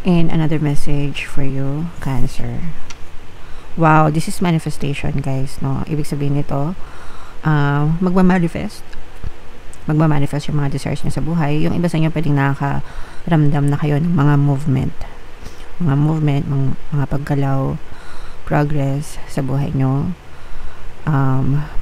And another message for you, Cancer. Wow, this is manifestation, guys, no? Ibig sabihin nito, magmamanifest yung mga desires niyo sa buhay. Yung iba sa inyo pwedeng nakakaramdam na kayo ng mga movement, mga paggalaw, progress sa buhay nyo,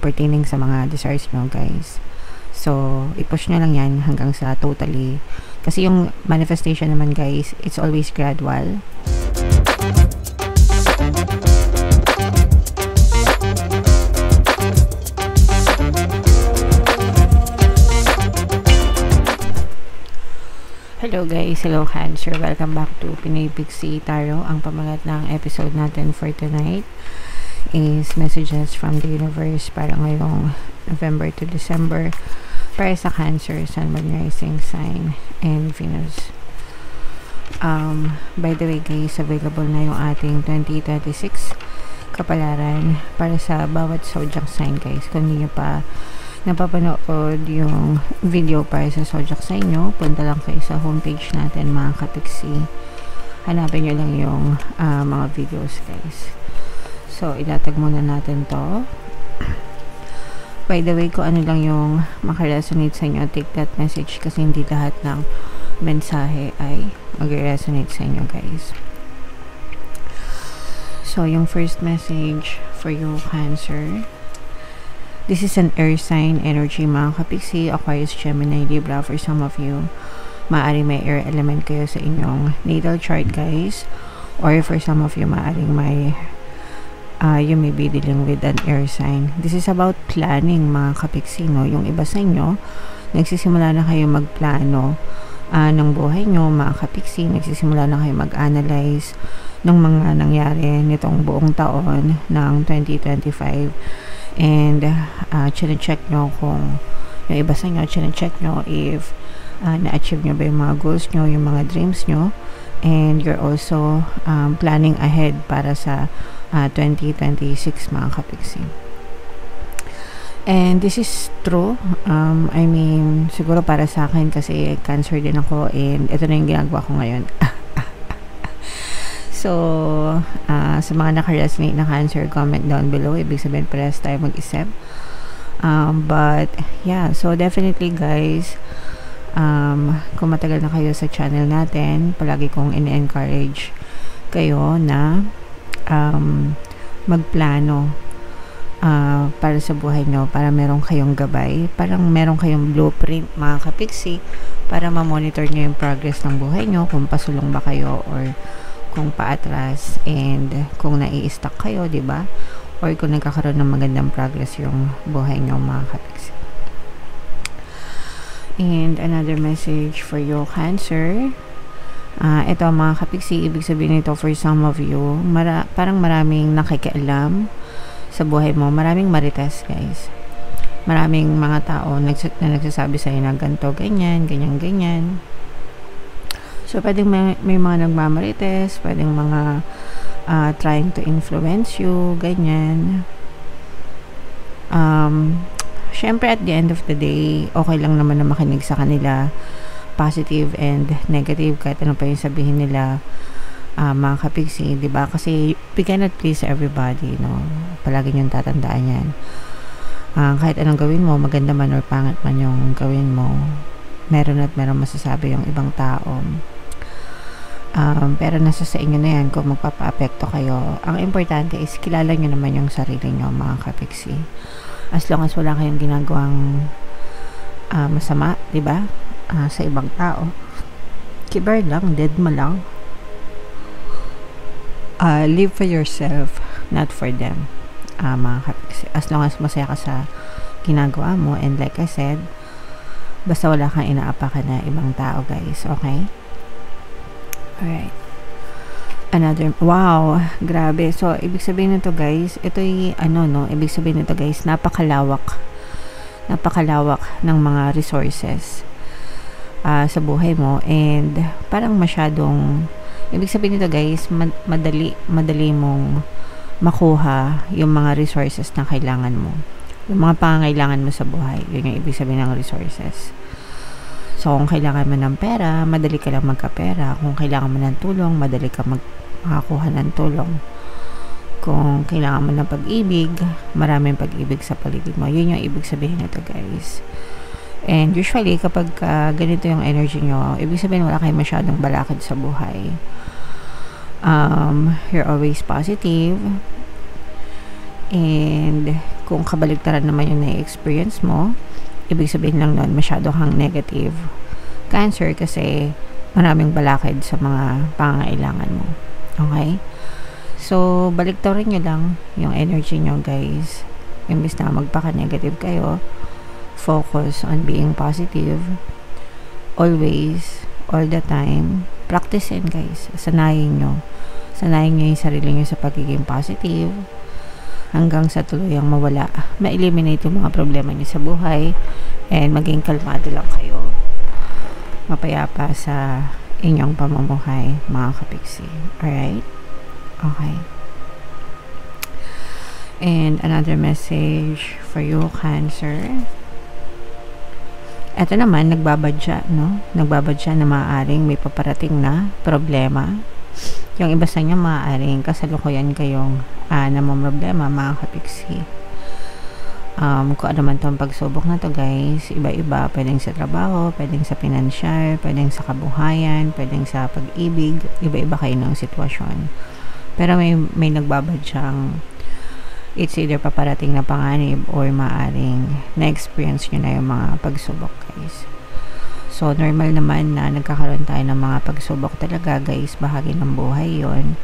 pertaining sa mga desires nyo, guys. So, i-push nyo lang yan hanggang sa totally. Kasi yung manifestation naman, guys, it's always gradual. Hello guys, hello Cancer. Welcome back to Pinoy Pixie Tarot. Ang pamagat ng episode natin for tonight is messages from the universe para ngayong November to December para sa Cancer, Sun, Moon, Rising sign, and Venus. By the way guys, available na yung ating 2026 kapalaran para sa bawat zodiac sign, guys. Kung hindi nyo pa napapanood yung video para sa zodiac sign nyo, punta lang kayo sa homepage natin, mga kapiksi. Hanapin nyo lang yung mga videos, guys. So, ilatag muna natin to. By the way, kung ano lang yung makaresonate sa inyo, take that message kasi hindi lahat ng mensahe ay mag-resonate sa inyo, guys. So, yung first message for you, Cancer. This is an air sign energy, mga kapiksi, Aquarius, Gemini, Libra. For some of you, maaaring may air element kayo sa inyong natal chart, guys. Or for some of you, maaaring may you may be dealing with an air sign. This is about planning, mga kapiksi, no? Yung iba sa inyo, nagsisimula na kayo magplano ng buhay nyo, mga kapiksi. Nagsisimula na kayo mag-analyze ng mga nangyari nitong buong taon ng 2025. And chine-check nyo kung yung iba sa inyo, chine-check nyo if na-achieve nyo ba yung mga goals nyo, yung mga dreams nyo. And you're also planning ahead para sa 2026, mga kapiksi. And this is true. I mean, siguro para sa akin kasi Cancer din ako and ito na yung ginagawa ko ngayon. So, sa mga naka-resonate na Cancer, comment down below. Ibig sabihin, parehas tayo mag-isip. But, yeah. So, definitely, guys, kung matagal na kayo sa channel natin, palagi kong in-encourage kayo na magplano para sa buhay nyo, para meron kayong gabay, parang meron kayong blueprint, mga kapiksi, para ma-monitor nyo yung progress ng buhay nyo, kung pasulong ba kayo or kung paatras, and kung nai-stuck kayo, diba? Or kung nagkakaroon ng magandang progress yung buhay nyo, mga kapiksi. And another message for you, Cancer. Ito, mga kapiksi, ibig sabihin nito for some of you, parang maraming nakikialam sa buhay mo. Maraming marites, guys. Maraming mga tao na nagsasabi sa'yo na ganito, ganyan, ganyan, ganyan. So, pwedeng may mga nagmamarites, pwedeng mga trying to influence you, ganyan. Syempre, at the end of the day, okay lang naman na makinig sa kanila, positive and negative, kahit ano pa yung sabihin nila, mga kapiksi, diba? Kasi we cannot please everybody, no? Palagi nyo tatandaan yan. Kahit anong gawin mo, maganda man or pangit man yung gawin mo, meron at meron masasabi yung ibang tao. Pero nasa sa inyo na yan kung magpapa-apekto kayo. Ang importante is kilala nyo naman yung sarili nyo, mga kapiksi. As long as wala kayong ginagawang masama, diba? Sa ibang tao, kibar lang, dead mo lang. Live for yourself, not for them, mga kapiksi. As long as masaya ka sa ginagawa mo, and like I said, basta wala kang inaapakan na ibang tao, guys, okay? Alright. Another, wow, grabe. So, ibig sabihin nito, guys, ito'y, ibig sabihin nito, guys, napakalawak ng mga resources sa buhay mo, and parang masyadong, ibig sabihin nito, guys, madali mong makuha yung mga resources na kailangan mo, yung mga pangangailangan mo sa buhay. Yun yung ibig sabihin ng resources. So, kung kailangan mo ng pera, madali ka lang magkapera. Kung kailangan mo ng tulong, madali ka makakuha ng tulong. Kung kailangan mo ng pag-ibig, maraming pag-ibig sa paligid mo. Yun yung ibig sabihin nito, guys. And usually, kapag ganito yung energy nyo, ibig sabihin wala kayo masyadong balakid sa buhay. You're always positive. And kung kabaligtaran naman yung na-experience mo, ibig sabihin lang nun, masyado kang negative Cancer kasi maraming balakid sa mga pangangailangan mo. Okay? So, baliktarin nyo lang yung energy nyo, guys. Imbis na magpaka-negative kayo, focus on being positive. Always, all the time. Practice it, guys. Sanayin nyo. Sanayin nyo yung sarili nyo sa pagiging positive hanggang sa tuluyang mawala. Ma-eliminate yung mga problema nyo sa buhay and maging kalmado lang kayo. Mapayapa sa inyong pamumuhay, mga kapiksi. Alright? Okay. And another message for you, Cancer. Ito naman, nagbabadya, no? Nagbabadya na maaaring may paparating na problema. Yung iba sa inyo maaaring kasalukuyan kayong namomroblema, mga kapiksi. Kung ano man itong pagsubok na to, guys, iba-iba. Pwedeng sa trabaho, pwedeng sa pinansyal, pwedeng sa kabuhayan, pwedeng sa pag-ibig. Iba-iba kayo ng sitwasyon. Pero may nagbabadyang it's either paparating na panganib or maaaring na-experience nyo na yung mga pagsubok, guys. So, normal naman na nagkakaroon tayo ng mga pagsubok talaga, guys. Bahagi ng buhay yon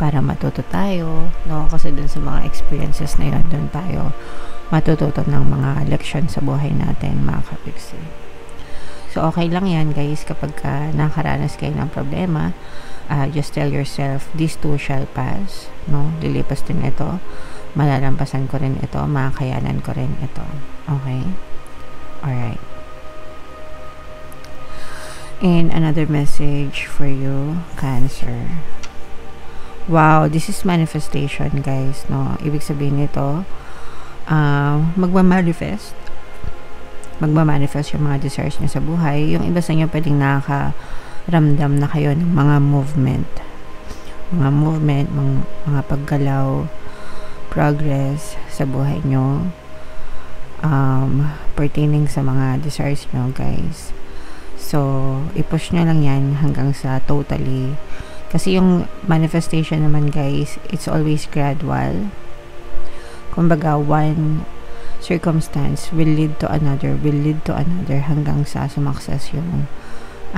para matuto tayo, no? Kasi dun sa mga experiences na yun, dun tayo matututo ng mga leksyon sa buhay natin, mga kapiksi. So, okay lang yan, guys, kapag nakaranas kayo ng problema, just tell yourself, this too shall pass, no? Lilipas din ito. Malalampasan ko rin ito. Makakayanan ko rin ito. Okay? Alright. And another message for you, Cancer. Wow, this is manifestation, guys, no? Ibig sabihin nito, magmamanifest yung mga desires nyo sa buhay. Yung iba sa inyo pwedeng nakakaramdam na kayo ng mga movement, mga paggalaw, progress sa buhay nyo, pertaining sa mga desires nyo, guys. So, i-push nyo lang yan hanggang sa totally. Kasi yung manifestation naman, guys, it's always gradual. Kumbaga, one circumstance will lead to another, hanggang sa sumakses yung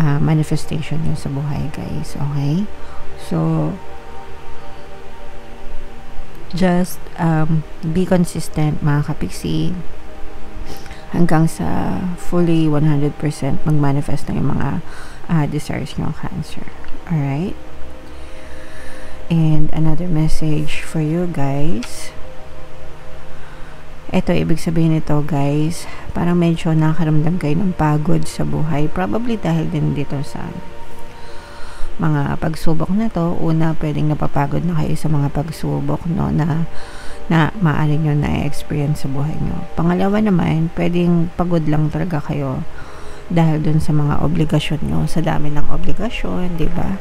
manifestation nyo sa buhay, guys. Okay? So, just be consistent, mga kapiksi, hanggang sa fully 100% mag-manifest na yung mga desires nyo, Cancer. Alright? And another message for you, guys. Ito, ibig sabihin nito, guys, parang medyo nakaramdam kayo ng pagod sa buhay. Probably dahil din dito sa mga pagsubok na to. Una, pwedeng napapagod na kayo sa mga pagsubok, no, na maaari nyo na-experience sa buhay nyo. Pangalawa naman, pwedeng pagod lang talaga kayo dahil dun sa mga obligasyon nyo, sa dami ng obligasyon, di ba?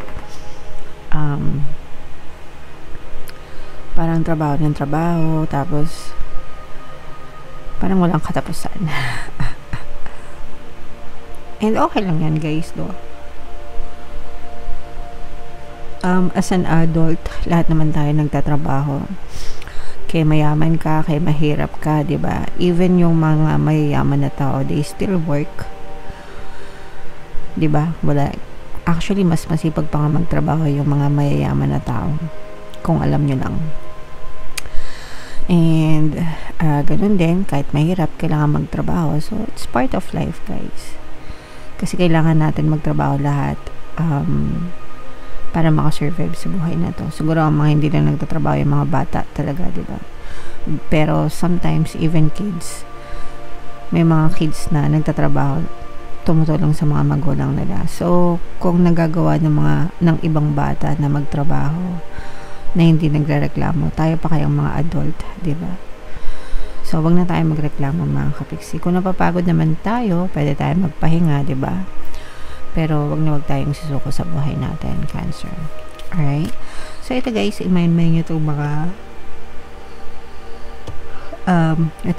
Parang trabaho ng trabaho, tapos parang walang katapusan. And okay lang yan, guys, no? As an adult, lahat naman tayo nagtatrabaho. Kaya mayaman ka, kaya mahirap ka, di ba? Even yung mga mayayaman na tao, they still work. Di ba? Wala. Actually, mas masipag pa nga magtrabaho yung mga mayayaman na tao. Kung alam nyo lang. And, ganun din, kahit mahirap, kailangan magtrabaho. So, it's part of life, guys. Kasi kailangan natin magtrabaho lahat para makasurvive sa buhay na to. Siguro ang mga hindi na nagtatrabaho yung mga bata talaga, diba? Pero sometimes even kids, may mga kids na nagtatrabaho, tumutulong sa mga magulang nila. So kung nagagawa ng ibang bata na magtrabaho na hindi nagrereklamo, tayo pa kayang mga adult, diba? So, wag na tayo magreklamo mga kapiksi. Kung napapagod naman tayo, pwede tayo magpahinga, di ba? Pero wag na wag tayong susuko sa buhay natin, Cancer. Alright? So, ito guys, i-mind nyo itong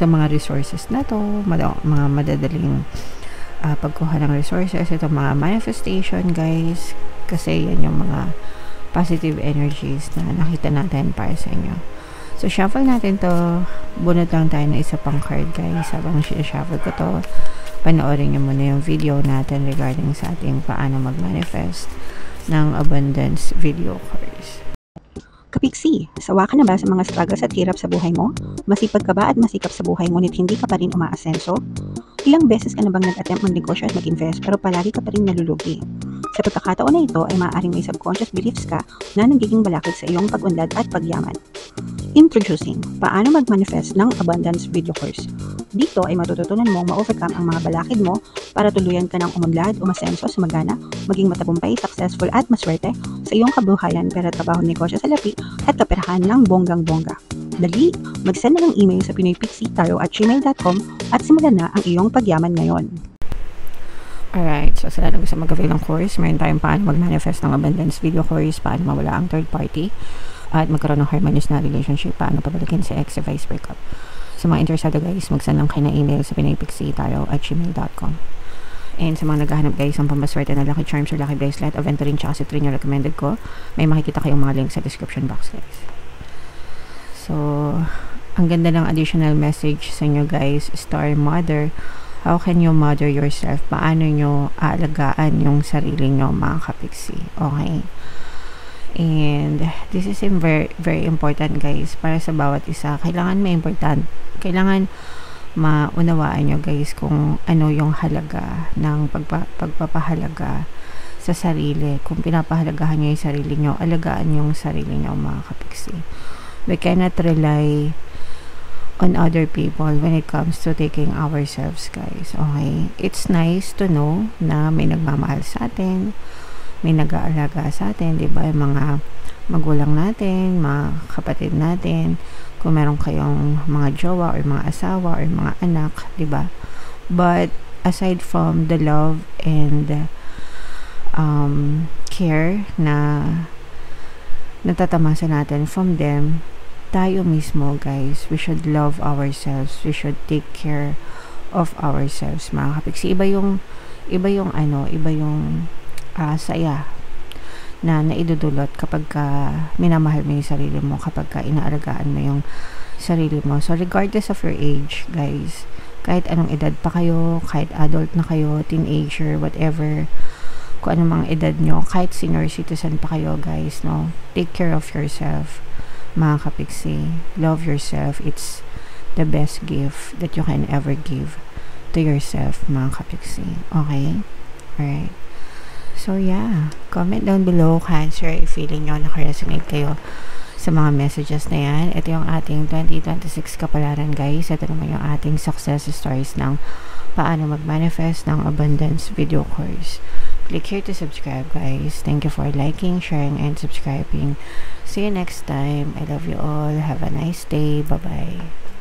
mga resources na to, mga madadaling pagkuha ng resources, itong mga manifestation guys, kasi yan yung mga positive energies na nakita natin para sa inyo. So, shuffle natin to. Bunot lang tayo na isa pang card, guys. Habang shuffle ko to, panoorin nyo muna yung video natin regarding sa ating paano mag-manifest ng abundance video course. Kapiksi, sawa ka na ba sa mga struggles at hirap sa buhay mo? Masipag ka ba at masikap sa buhay ngunit hindi ka pa rin umaasenso? Ilang beses ka na bang nag-attempt magnegosyo at mag-invest pero palagi ka pa rin nalulugi? Sa pagkakataon na ito ay maaaring may subconscious beliefs ka na nagiging balakid sa iyong pag-unlad at pagyaman. Introducing, paano mag-manifest ng abundance video course. Dito ay matututunan mong ma-overcome ang mga balakid mo para tuluyan ka ng umunlad, umasenso, sumagana, maging matagumpay, successful at maswerte sa iyong kabuhayan, pera, trabaho, negosyo, salapi at kaperahan ng bonggang-bongga. Dali, mag-send na ng email sa pinoypixitaro@gmail.com at simulan na ang iyong pagyaman ngayon. Alright, so sa lahat ng gusto mag-avail ng course, meron tayong paano mag-manifest ng abundance video course, paano mawala ang third party, at magkaroon ng harmonious na relationship, paano pabalikin si ex sa vice breakup. Sa mga interesado guys, mag-send lang kayo na email sa pinoypixitaro@gmail.com. And sa mga naghahanap guys ng pampaswerte na lucky charms or lucky bracelet, Aventurine tsaka Citrine yung recommended ko, may makikita kayong mga links sa description box guys. So, ang ganda ng additional message sa inyo guys, Star Mother. How can you mother yourself? Paano nyo aalagaan yung sarili nyo mga kapiksi? Okay? And this is very, very important guys para sa bawat isa. Kailangan kailangan maunawaan nyo guys kung ano yung halaga ng pagpapahalaga sa sarili. Kung pinapahalagahan nyo yung sarili nyo, alagaan yung sarili nyo mga kapiksi. We cannot rely on other people when it comes to taking ourselves guys. Okay? It's nice to know na may nagmamahal sa atin, may nag-aalaga sa atin, di ba? Yung mga magulang natin, mga kapatid natin, kung meron kayong mga jowa or mga asawa or mga anak, di ba? But aside from the love and care na natatamasa natin from them, tayo mismo guys, we should love ourselves, we should take care of ourselves mga kapiksi. Iba yung saya na naidudulot kapag minamahal mo yung sarili mo, kapag inaalagaan mo yung sarili mo. So regardless of your age guys, kahit anong edad pa kayo, kahit adult na kayo, teenager, whatever, kung anong mga edad nyo, kahit senior citizen pa kayo guys, no, take care of yourself mga kapiksi. Love yourself. It's the best gift that you can ever give to yourself mga kapiksi. Okay? Alright. So yeah, comment down below Cancer if feeling nyo nakaresonate kayo sa mga messages na yan. Ito yung ating 2026 kapalaran guys. Ito naman yung ating success stories ng paano mag-manifest ng abundance video course. Click here to subscribe guys. Thank you for liking, sharing, and subscribing. See you next time. I love you all. Have a nice day. Bye-bye.